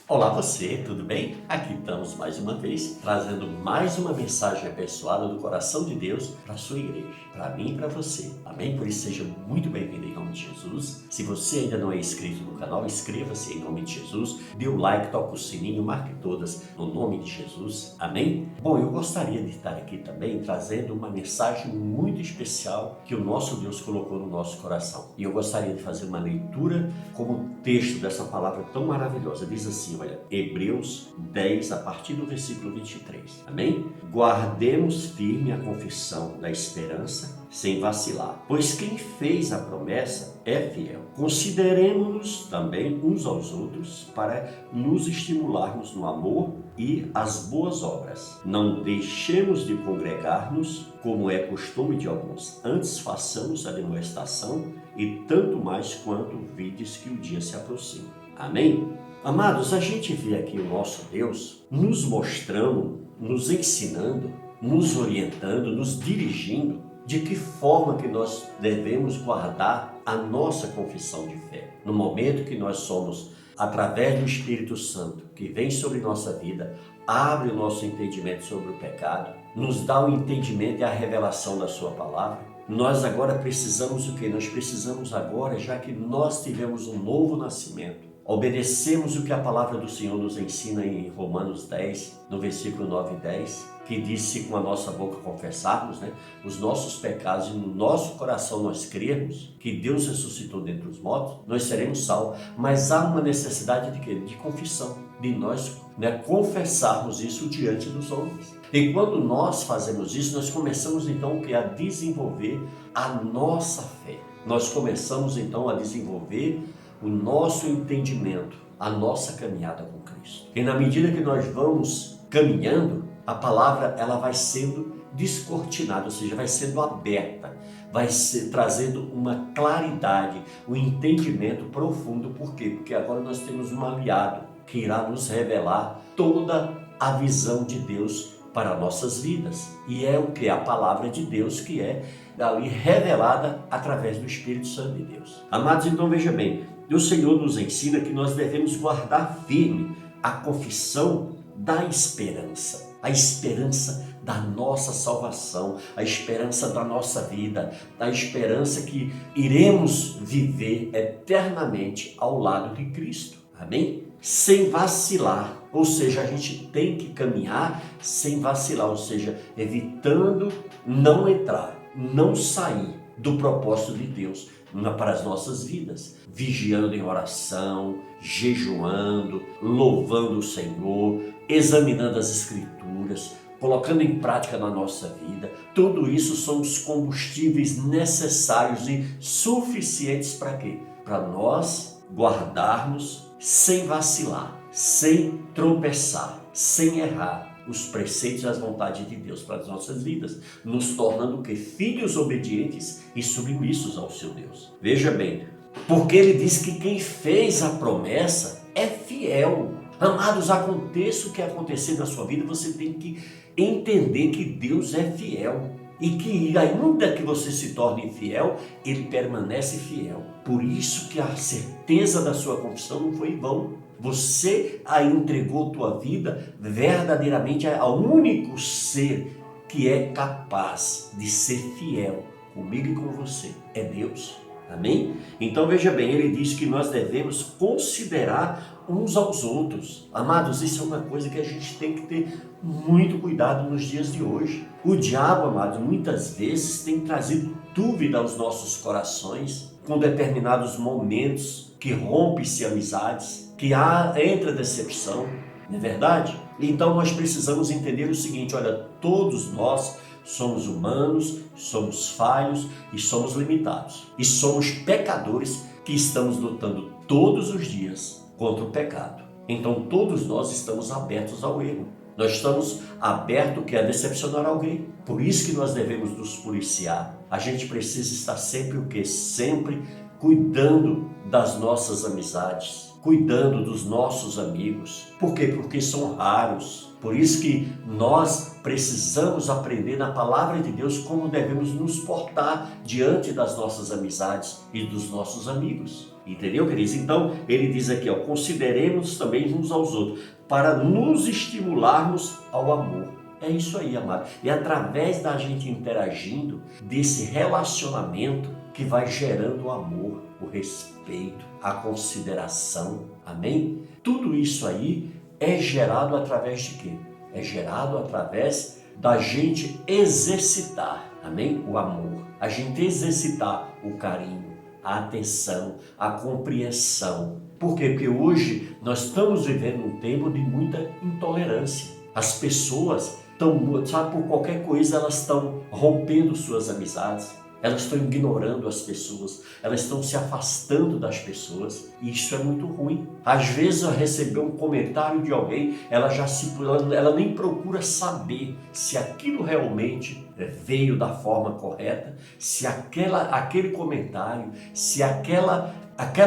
Olá você, tudo bem? Aqui estamos mais uma vez, trazendo mais uma mensagem abençoada do coração de Deus para a sua igreja, para mim e para você, amém? Por isso seja muito bem-vindo em nome de Jesus. Se você ainda não é inscrito no canal, inscreva-se em nome de Jesus, dê o like, toque o sininho, marque todas no nome de Jesus, amém? Bom, eu gostaria de estar aqui também trazendo uma mensagem muito especial que o nosso Deus colocou no nosso coração. E eu gostaria de fazer uma leitura como texto dessa palavra tão maravilhosa. Diz assim, olha, Hebreus 10, a partir do versículo 23. Amém? Guardemos firme a confissão da esperança sem vacilar, pois quem fez a promessa é fiel. Consideremos-nos também uns aos outros para nos estimularmos no amor e as boas obras. Não deixemos de congregar-nos, como é costume de alguns. Antes façamos a admoestação, e tanto mais quanto vides que o dia se aproxima. Amém? Amados, a gente vê aqui o nosso Deus nos mostrando, nos ensinando, nos orientando, nos dirigindo de que forma que nós devemos guardar a nossa confissão de fé. No momento que nós somos, através do Espírito Santo, que vem sobre nossa vida, abre o nosso entendimento sobre o pecado, nos dá o entendimento e a revelação da sua palavra. Nós agora precisamos o quê? Nós precisamos agora, já que nós tivemos um novo nascimento, obedecemos o que a palavra do Senhor nos ensina em Romanos 10, no versículo 9 e 10, que diz: se com a nossa boca confessarmos os nossos pecados e no nosso coração nós crermos que Deus ressuscitou dentre os mortos, nós seremos salvos. Mas há uma necessidade de quê? De confissão, de nós confessarmos isso diante dos homens. E quando nós fazemos isso, nós começamos então a desenvolver a nossa fé. Nós começamos então a desenvolver o nosso entendimento, a nossa caminhada com Cristo. E na medida que nós vamos caminhando, a palavra ela vai sendo descortinada, ou seja, vai sendo aberta, vai trazendo uma claridade, um entendimento profundo. Por quê? Porque agora nós temos um aliado que irá nos revelar toda a visão de Deus para nossas vidas. E é o que? A palavra de Deus, que é ali revelada através do Espírito Santo de Deus. Amados, então veja bem, o Senhor nos ensina que nós devemos guardar firme a confissão da esperança. A esperança da nossa salvação, a esperança da nossa vida, a esperança que iremos viver eternamente ao lado de Cristo. Amém? Sem vacilar, ou seja, a gente tem que caminhar sem vacilar, ou seja, evitando não entrar, não sair do propósito de Deus para as nossas vidas, vigiando em oração, jejuando, louvando o Senhor, examinando as Escrituras, colocando em prática na nossa vida. Tudo isso são os combustíveis necessários e suficientes para quê? Para nós guardarmos sem vacilar, sem tropeçar, sem errar os preceitos e as vontades de Deus para as nossas vidas, nos tornando o quê? Filhos obedientes e submissos ao seu Deus. Veja bem, porque ele diz que quem fez a promessa é fiel. Amados, aconteça o que acontecer na sua vida, você tem que entender que Deus é fiel. E que ainda que você se torne infiel, ele permanece fiel. Por isso que a certeza da sua confissão não foi em vão. Você a entregou tua vida verdadeiramente ao único ser que é capaz de ser fiel comigo e com você. É Deus. Amém? Então veja bem, ele diz que nós devemos considerar uns aos outros. Amados, isso é uma coisa que a gente tem que ter muito cuidado nos dias de hoje. O diabo, amados, muitas vezes tem trazido dúvida aos nossos corações com determinados momentos que rompe-se amizades, que entra decepção, não é verdade? Então nós precisamos entender o seguinte, olha, todos nós somos humanos, somos falhos e somos limitados. E somos pecadores que estamos lutando todos os dias contra o pecado. Então todos nós estamos abertos ao erro. Nós estamos abertos a decepcionar alguém. Por isso que nós devemos nos policiar. A gente precisa estar sempre o quê? Sempre cuidando das nossas amizades, cuidando dos nossos amigos. Por quê? Porque são raros. Por isso que nós precisamos aprender na palavra de Deus como devemos nos portar diante das nossas amizades e dos nossos amigos. Entendeu, queridos? Então, ele diz aqui, consideremos também uns aos outros, para nos estimularmos ao amor. É isso aí, amado. E através da gente interagindo, desse relacionamento que vai gerando o amor, o respeito, a consideração. Amém? Tudo isso aí é gerado através de quê? É gerado através da gente exercitar, amém? O amor. A gente exercitar o carinho, a atenção, a compreensão. Por quê? Porque hoje nós estamos vivendo um tempo de muita intolerância. As pessoas estão, sabe, por qualquer coisa elas estão rompendo suas amizades. Elas estão ignorando as pessoas, elas estão se afastando das pessoas, e isso é muito ruim. Às vezes, ao receber um comentário de alguém, ela nem procura saber se aquilo realmente veio da forma correta, se aquele comentário, se aquela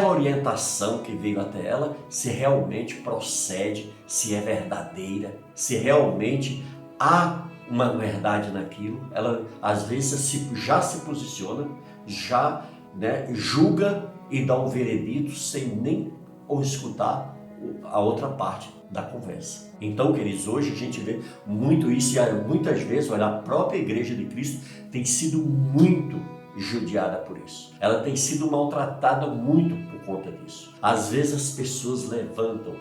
orientação que veio até ela, se realmente procede, se é verdadeira, se realmente há uma verdade naquilo. Ela às vezes já se posiciona, já julga e dá um veredito sem nem ou escutar a outra parte da conversa. Então, queridos, hoje a gente vê muito isso, e muitas vezes, olha, a própria Igreja de Cristo tem sido muito judiada por isso. Ela tem sido maltratada muito por conta disso. Às vezes as pessoas levantam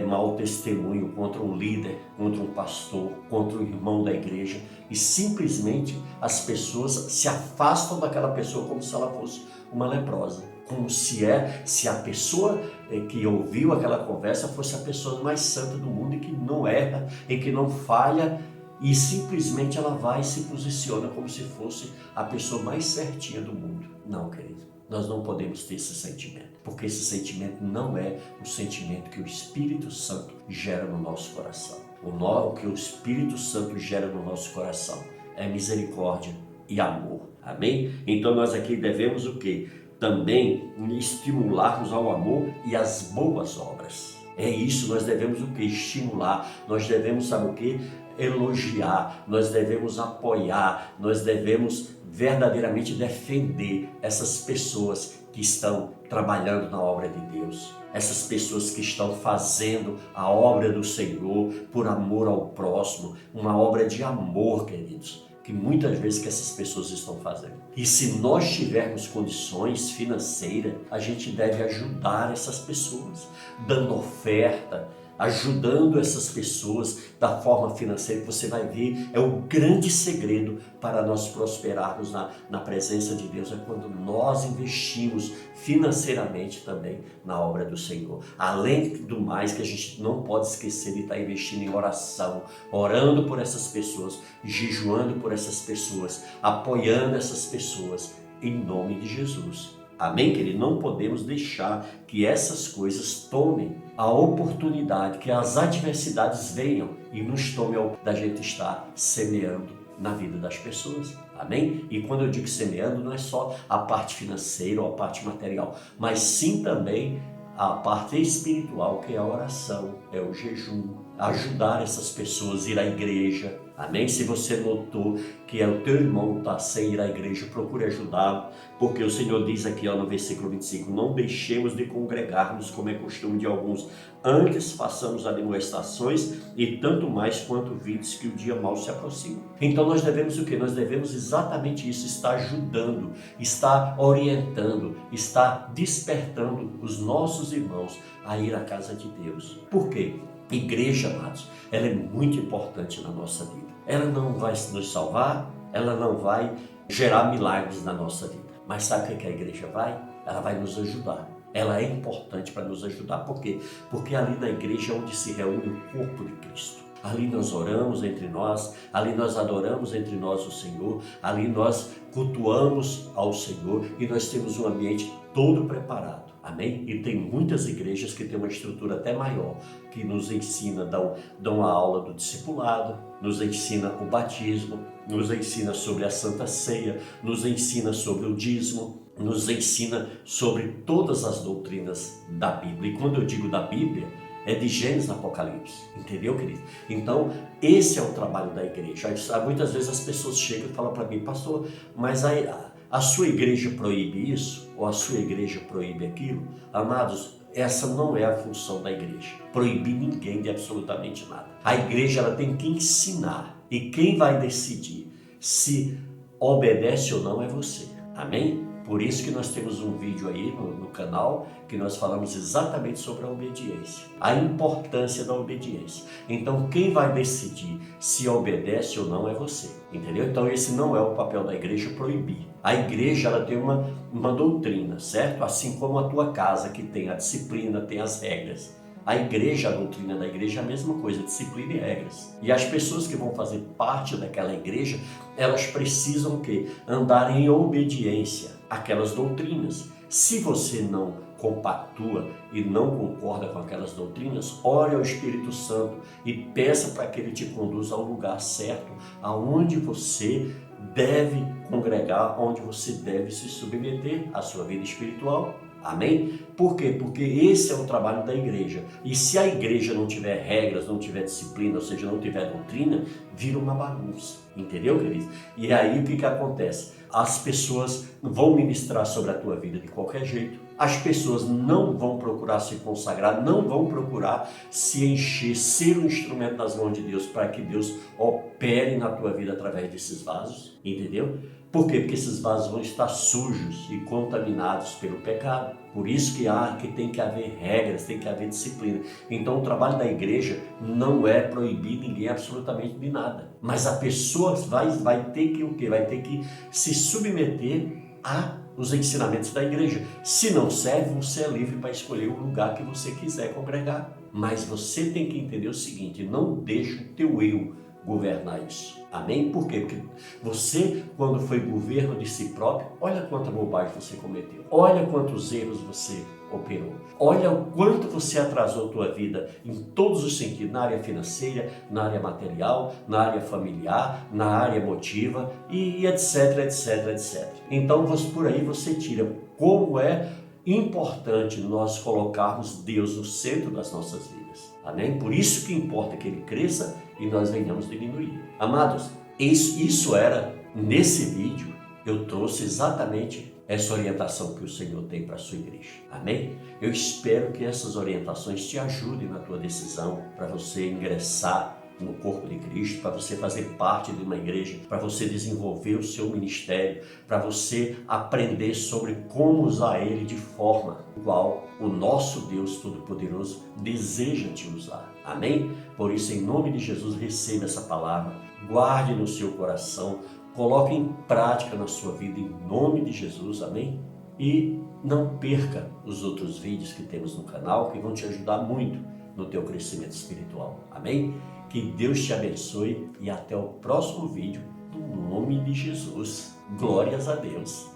mau testemunho contra um líder, contra um pastor, contra um irmão da igreja, e simplesmente as pessoas se afastam daquela pessoa como se ela fosse uma leprosa, como se a pessoa que ouviu aquela conversa fosse a pessoa mais santa do mundo, e que não erra, e que não falha, e simplesmente ela vai e se posiciona como se fosse a pessoa mais certinha do mundo. Não, querido, nós não podemos ter esse sentimento, porque esse sentimento não é o sentimento que o Espírito Santo gera no nosso coração. O que o Espírito Santo gera no nosso coração é misericórdia e amor. Amém? Então nós aqui devemos o quê? Também estimularmos ao amor e às boas obras. É isso, nós devemos o quê? Estimular. Nós devemos, sabe o quê? Elogiar. Nós devemos apoiar. Nós devemos verdadeiramente defender essas pessoas que estão trabalhando na obra de Deus, essas pessoas que estão fazendo a obra do Senhor por amor ao próximo, uma obra de amor, queridos, que muitas vezes que essas pessoas estão fazendo. E se nós tivermos condições financeiras, a gente deve ajudar essas pessoas, dando oferta, ajudando essas pessoas da forma financeira, que você vai ver, é o grande segredo para nós prosperarmos na presença de Deus, é quando nós investimos financeiramente também na obra do Senhor. Além do mais, que a gente não pode esquecer de estar investindo em oração, orando por essas pessoas, jejuando por essas pessoas, apoiando essas pessoas, em nome de Jesus. Amém, querido? Não podemos deixar que essas coisas tomem a oportunidade, que as adversidades venham e nos tomem da gente estar semeando na vida das pessoas. Amém? E quando eu digo semeando, não é só a parte financeira ou a parte material, mas sim também a parte espiritual, que é a oração, é o jejum, ajudar essas pessoas a ir à igreja. Amém? Se você notou que o teu irmão está sem ir à igreja, procure ajudá-lo, porque o Senhor diz aqui no versículo 25, não deixemos de congregar-nos como é costume de alguns, antes façamos admoestações, e tanto mais quanto vides que o dia mal se aproxima. Então nós devemos o quê? Nós devemos exatamente isso, estar ajudando, estar orientando, estar despertando os nossos irmãos a ir à casa de Deus. Por quê? Igreja, amados, ela é muito importante na nossa vida. Ela não vai nos salvar, ela não vai gerar milagres na nossa vida. Mas sabe o que a igreja vai? Ela vai nos ajudar. Ela é importante para nos ajudar. Por quê? Porque ali na igreja é onde se reúne o corpo de Cristo. ali nós oramos entre nós, ali nós adoramos entre nós o Senhor, ali nós cultuamos ao Senhor e nós temos um ambiente todo preparado. Amém? E tem muitas igrejas que têm uma estrutura até maior, que nos ensina, dão a aula do discipulado, nos ensina o batismo, nos ensina sobre a Santa Ceia, nos ensina sobre o dízimo, nos ensina sobre todas as doutrinas da Bíblia. E quando eu digo da Bíblia, é de Gênesis a Apocalipse, entendeu, querido? Então, esse é o trabalho da igreja. Muitas vezes as pessoas chegam e falam para mim, pastor, mas a sua igreja proíbe isso? Ou a sua igreja proíbe aquilo? Amados, essa não é a função da igreja. Proibir ninguém de absolutamente nada. A igreja ela tem que ensinar. E quem vai decidir se obedece ou não é você. Amém? Por isso que nós temos um vídeo aí no canal que nós falamos exatamente sobre a obediência, a importância da obediência. Então quem vai decidir se obedece ou não é você, entendeu? Então esse não é o papel da igreja proibir. A igreja ela tem uma doutrina, certo? Assim como a tua casa que tem a disciplina, tem as regras. A igreja, a doutrina da igreja é a mesma coisa, disciplina e regras. E as pessoas que vão fazer parte daquela igreja, elas precisam o quê? Andar em obediência àquelas doutrinas. Se você não compactua e não concorda com aquelas doutrinas, ore ao Espírito Santo e peça para que ele te conduza ao lugar certo, aonde você deve congregar, onde você deve se submeter à sua vida espiritual. Amém? Por quê? Porque esse é o trabalho da igreja. E se a igreja não tiver regras, não tiver disciplina, ou seja, não tiver doutrina, vira uma bagunça. Entendeu, querido? E aí o que acontece? As pessoas vão ministrar sobre a tua vida de qualquer jeito. As pessoas não vão procurar se consagrar, não vão procurar se encher, ser um instrumento nas mãos de Deus para que Deus opere na tua vida através desses vasos. Entendeu? Por quê? Porque esses vasos vão estar sujos e contaminados pelo pecado. Por isso que tem que haver regras, tem que haver disciplina. Então o trabalho da igreja não é proibir ninguém absolutamente de nada. Mas a pessoa vai ter que o quê? Vai ter que se submeter aos ensinamentos da igreja. Se não serve, você é livre para escolher o lugar que você quiser congregar. Mas você tem que entender o seguinte, não deixe o teu eu governar isso. Amém? Por quê? Porque você, quando foi governo de si próprio, olha quanta bobagem você cometeu. Olha quantos erros você operou. Olha o quanto você atrasou a tua vida em todos os sentidos, na área financeira, na área material, na área familiar, na área emotiva e etc, etc, etc. Então, por aí você tira como é importante nós colocarmos Deus no centro das nossas vidas. Amém? Por isso que importa que Ele cresça e nós venhamos diminuir. Amados, isso era, nesse vídeo, eu trouxe exatamente essa orientação que o Senhor tem para a sua igreja. Amém? Eu espero que essas orientações te ajudem na tua decisão para você ingressar no corpo de Cristo, para você fazer parte de uma igreja, para você desenvolver o seu ministério, para você aprender sobre como usar ele de forma igual o nosso Deus Todo-Poderoso deseja te usar. Amém? Por isso, em nome de Jesus, receba essa palavra, guarde no seu coração, coloque em prática na sua vida, em nome de Jesus. Amém? E não perca os outros vídeos que temos no canal, que vão te ajudar muito no teu crescimento espiritual. Amém? Que Deus te abençoe e até o próximo vídeo, no nome de Jesus. Glórias a Deus.